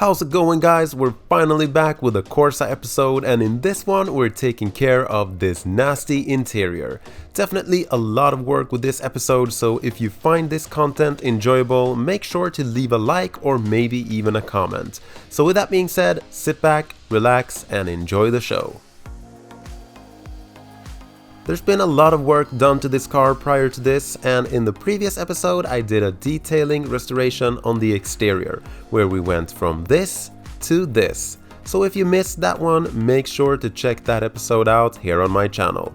How's it going, guys? We're finally back with a Corsa episode, and in this one we're taking care of this nasty interior. Definitely a lot of work with this episode, so if you find this content enjoyable, make sure to leave a like or maybe even a comment. So with that being said, sit back, relax and enjoy the show. There's been a lot of work done to this car prior to this, and in the previous episode I did a detailing restoration on the exterior, where we went from this to this. So if you missed that one, make sure to check that episode out here on my channel.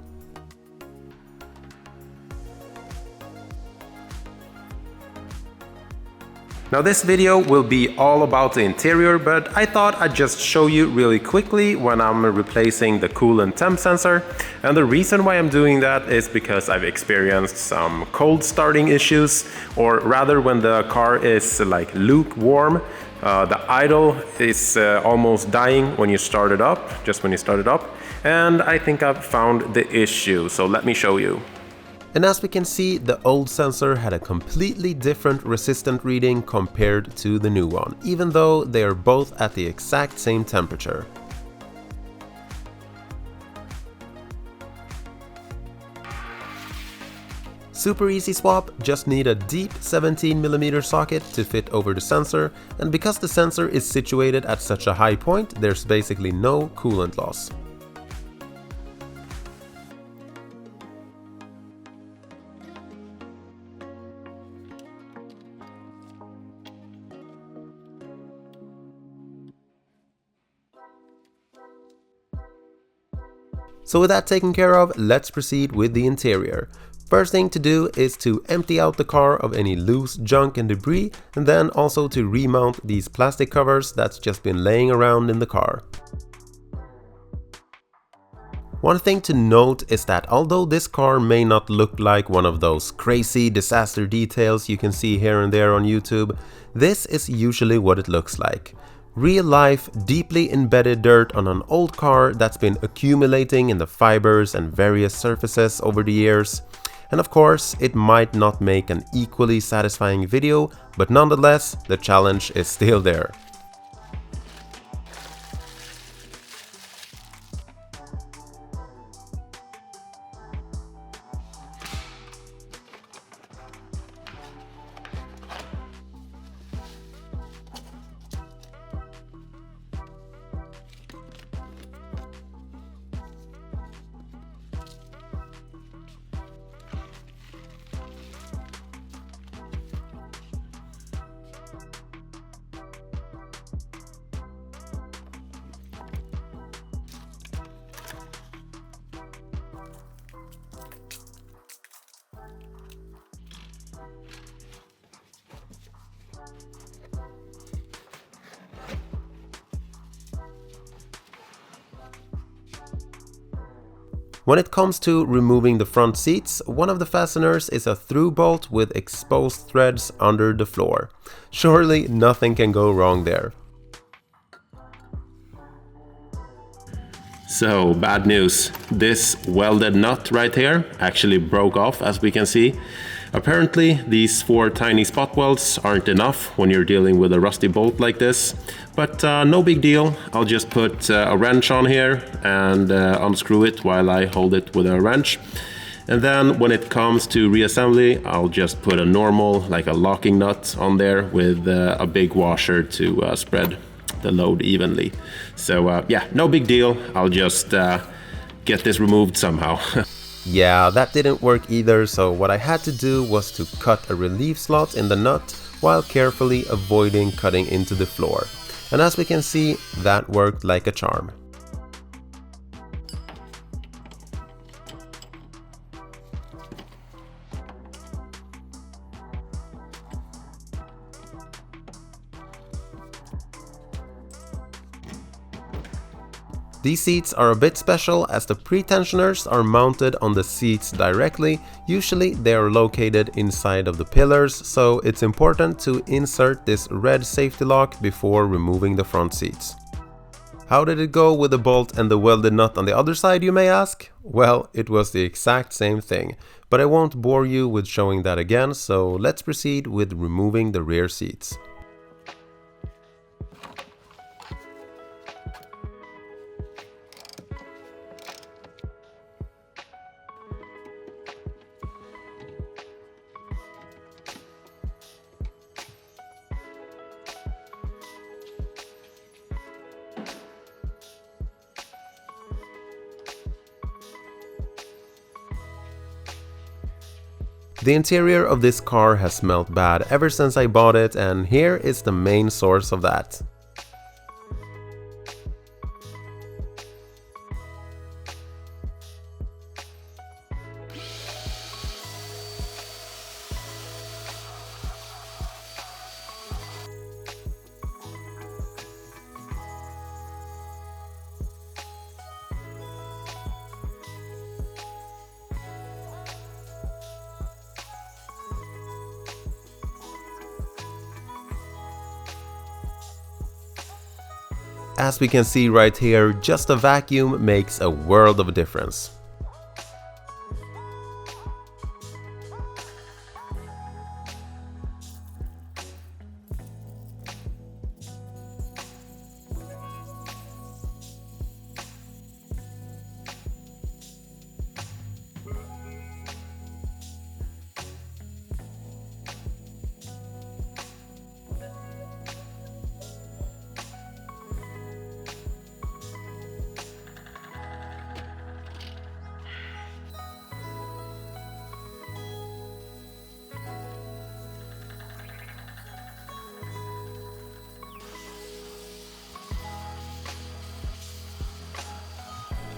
Now this video will be all about the interior, but I thought I'd just show you really quickly when I'm replacing the coolant temp sensor. And the reason why I'm doing that is because I've experienced some cold starting issues, or rather when the car is like lukewarm. The idle is almost dying when you start it up, just when you start it up. And I think I've found the issue, so let me show you. And as we can see, the old sensor had a completely different resistant reading compared to the new one, even though they are both at the exact same temperature. Super easy swap, just need a deep 17mm socket to fit over the sensor, and because the sensor is situated at such a high point, there's basically no coolant loss. So with that taken care of, let's proceed with the interior. First thing to do is to empty out the car of any loose junk and debris, and then also to remount these plastic covers that's just been laying around in the car. One thing to note is that although this car may not look like one of those crazy disaster details you can see here and there on YouTube, this is usually what it looks like. Real life, deeply embedded dirt on an old car that's been accumulating in the fibers and various surfaces over the years. And of course, it might not make an equally satisfying video, but nonetheless, the challenge is still there. When it comes to removing the front seats, one of the fasteners is a through bolt with exposed threads under the floor. Surely nothing can go wrong there. So, bad news. This welded nut right here actually broke off, as we can see. Apparently, these 4 tiny spot welds aren't enough when you're dealing with a rusty bolt like this. But no big deal, I'll just put a wrench on here and unscrew it while I hold it with a wrench. And then when it comes to reassembly, I'll just put a normal, like a locking nut on there with a big washer to spread the load evenly. So yeah, no big deal, I'll just get this removed somehow. Yeah, that didn't work either, so what I had to do was to cut a relief slot in the nut while carefully avoiding cutting into the floor. And as we can see, that worked like a charm. These seats are a bit special as the pretensioners are mounted on the seats directly. Usually they are located inside of the pillars, so it's important to insert this red safety lock before removing the front seats. How did it go with the bolt and the welded nut on the other side, you may ask? Well, it was the exact same thing, but I won't bore you with showing that again, so let's proceed with removing the rear seats. The interior of this car has smelled bad ever since I bought it, and here is the main source of that. As we can see right here, just a vacuum makes a world of difference.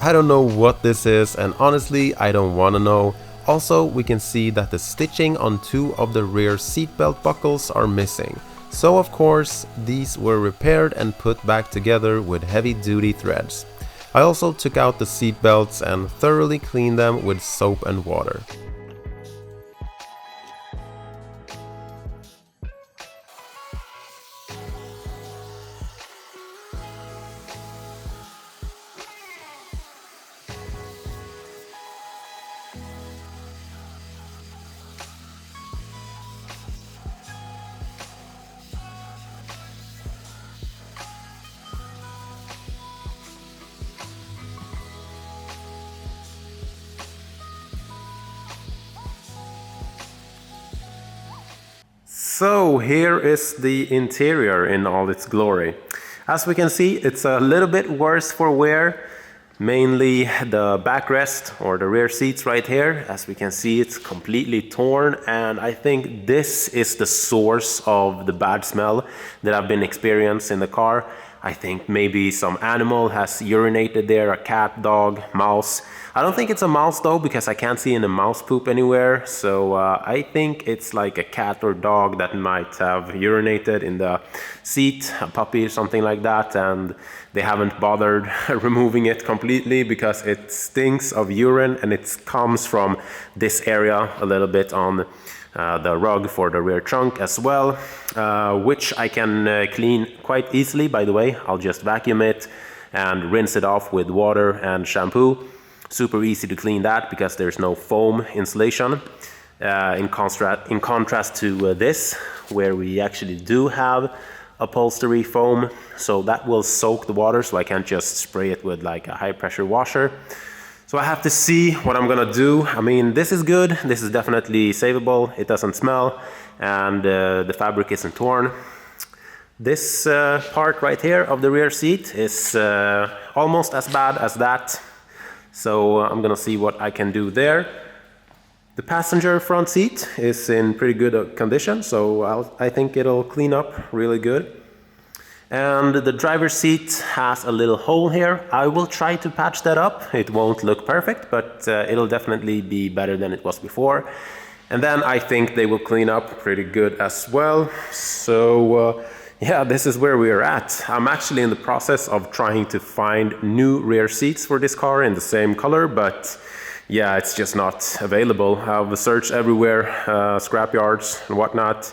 I don't know what this is, and honestly I don't wanna know. Also, we can see that the stitching on two of the rear seatbelt buckles are missing. So of course these were repaired and put back together with heavy duty threads. I also took out the seatbelts and thoroughly cleaned them with soap and water. So here is the interior in all its glory. As we can see, it's a little bit worse for wear. Mainly the backrest or the rear seats right here. As we can see, it's completely torn, and I think this is the source of the bad smell that I've been experiencing in the car. I think maybe some animal has urinated there, a cat, dog, mouse. I don't think it's a mouse though, because I can't see any mouse poop anywhere. So I think it's like a cat or dog that might have urinated in the seat, a puppy or something like that, and they haven't bothered removing it completely because it stinks of urine, and it comes from this area a little bit on the rug for the rear trunk as well, which I can clean quite easily, by the way. I'll just vacuum it and rinse it off with water and shampoo. Super easy to clean that because there's no foam insulation, in contrast to this, where we actually do have upholstery foam, so that will soak the water, so I can't just spray it with like a high pressure washer. So I have to see what I'm gonna do. I mean, this is good, this is definitely savable, it doesn't smell, and the fabric isn't torn. This part right here of the rear seat is almost as bad as that, so I'm gonna see what I can do there. The passenger front seat is in pretty good condition, so I think it'll clean up really good. And the driver's seat has a little hole here. I will try to patch that up. It won't look perfect, but it'll definitely be better than it was before. And then I think they will clean up pretty good as well. So yeah, this is where we are at. I'm actually in the process of trying to find new rear seats for this car in the same color, but yeah, it's just not available. I've searched everywhere, scrapyards and whatnot,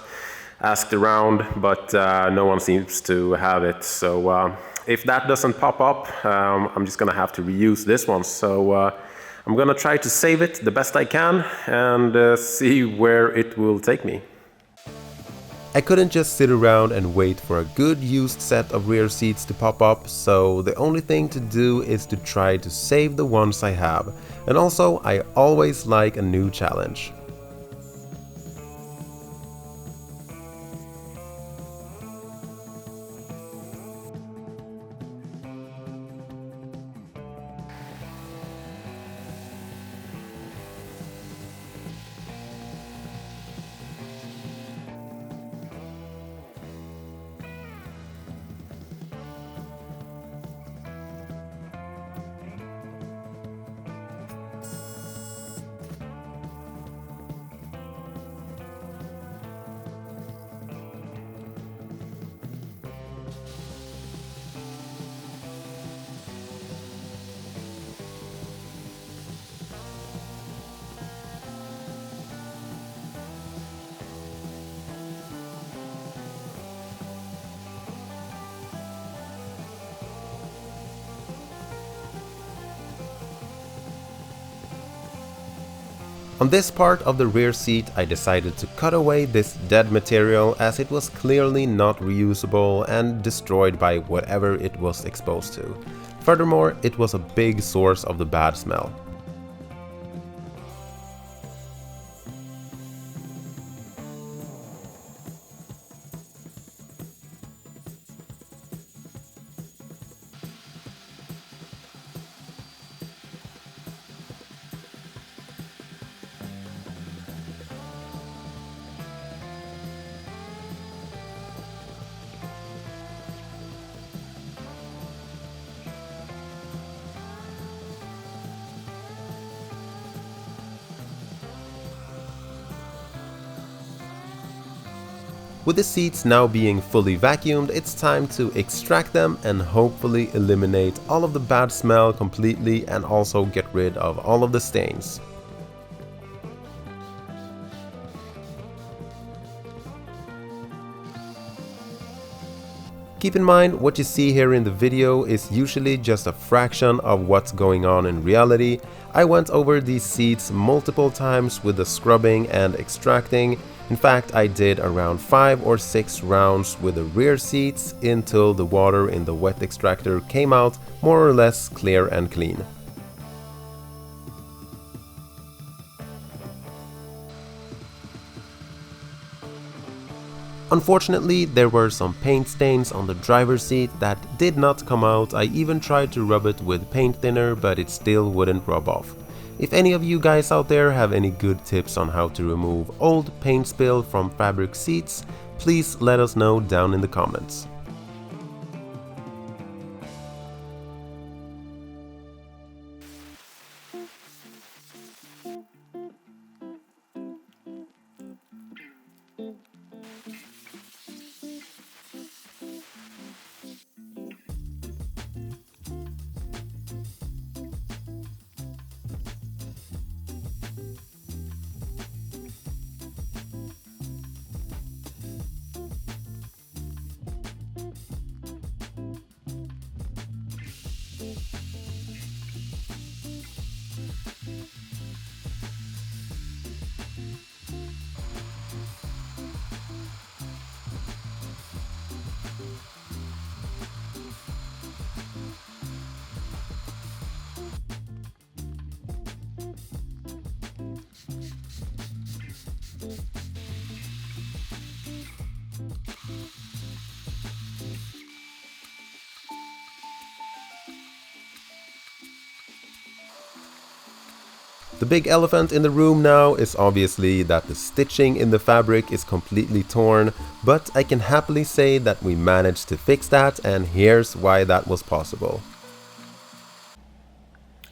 asked around, but no one seems to have it. So if that doesn't pop up, I'm just gonna have to reuse this one. So I'm gonna try to save it the best I can and see where it will take me. I couldn't just sit around and wait for a good used set of rear seats to pop up, so the only thing to do is to try to save the ones I have. And also, I always like a new challenge. On this part of the rear seat, I decided to cut away this dead material as it was clearly not reusable and destroyed by whatever it was exposed to. Furthermore, it was a big source of the bad smell. With the seats now being fully vacuumed, it's time to extract them and hopefully eliminate all of the bad smell completely and also get rid of all of the stains. Keep in mind, what you see here in the video is usually just a fraction of what's going on in reality. I went over these seats multiple times with the scrubbing and extracting. In fact, I did around 5 or 6 rounds with the rear seats until the water in the wet extractor came out more or less clear and clean. Unfortunately, there were some paint stains on the driver's seat that did not come out. I even tried to rub it with paint thinner, but it still wouldn't rub off. If any of you guys out there have any good tips on how to remove old paint spill from fabric seats, please let us know down in the comments. The big elephant in the room now is obviously that the stitching in the fabric is completely torn, but I can happily say that we managed to fix that, and here's why that was possible.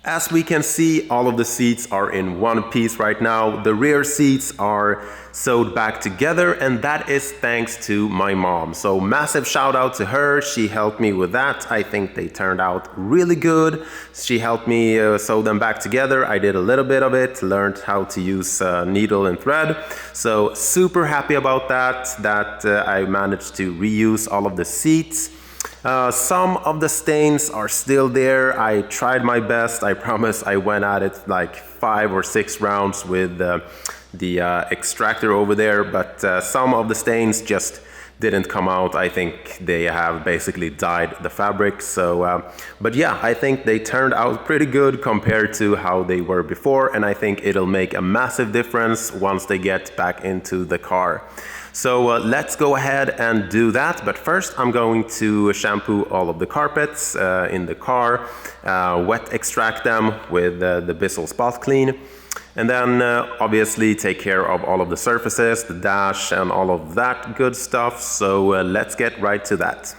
As we can see, all of the seats are in one piece right now. The rear seats are sewed back together, and that is thanks to my mom. So massive shout out to her. She helped me with that. I think they turned out really good. She helped me sew them back together. I did a little bit of it, learned how to use needle and thread. So super happy about that I managed to reuse all of the seats. Some of the stains are still there. I tried my best. I promise I went at it like 5 or 6 rounds with the extractor over there, but some of the stains just didn't come out. I think they have basically dyed the fabric. So, but yeah, I think they turned out pretty good compared to how they were before, and I think it'll make a massive difference once they get back into the car. So let's go ahead and do that, but first I'm going to shampoo all of the carpets in the car, wet extract them with the Vauxhall Spot Clean, and then obviously take care of all of the surfaces, the dash and all of that good stuff. So let's get right to that.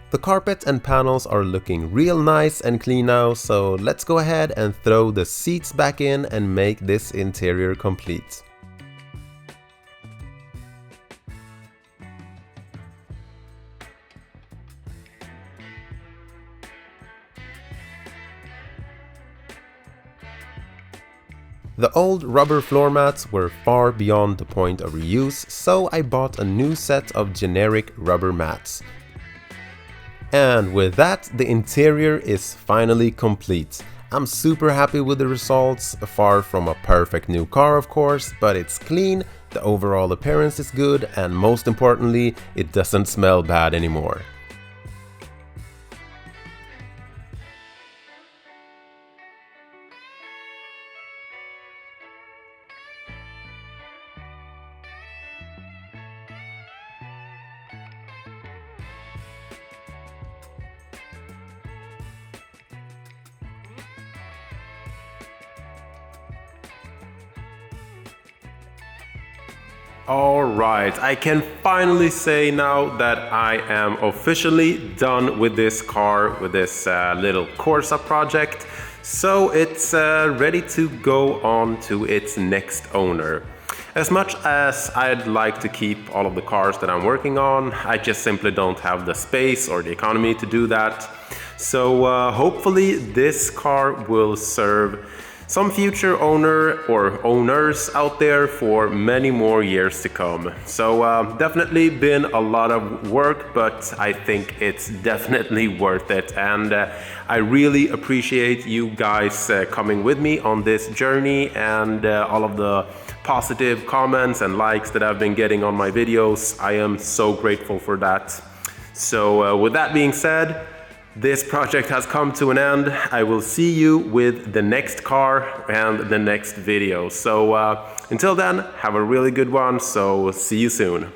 The carpet and panels are looking real nice and clean now, so let's go ahead and throw the seats back in and make this interior complete. The old rubber floor mats were far beyond the point of reuse, so I bought a new set of generic rubber mats. And with that, the interior is finally complete. I'm super happy with the results, far from a perfect new car of course, but it's clean, the overall appearance is good, and most importantly, it doesn't smell bad anymore. Alright, I can finally say now that I am officially done with this car, with this little Corsa project. So it's ready to go on to its next owner. As much as I'd like to keep all of the cars that I'm working on, I just simply don't have the space or the economy to do that. So hopefully this car will serve some future owner or owners out there for many more years to come. So definitely been a lot of work, but I think it's definitely worth it. And I really appreciate you guys coming with me on this journey and all of the positive comments and likes that I've been getting on my videos. I am so grateful for that. So with that being said, this project has come to an end. I will see you with the next car and the next video. So until then, have a really good one. So see you soon.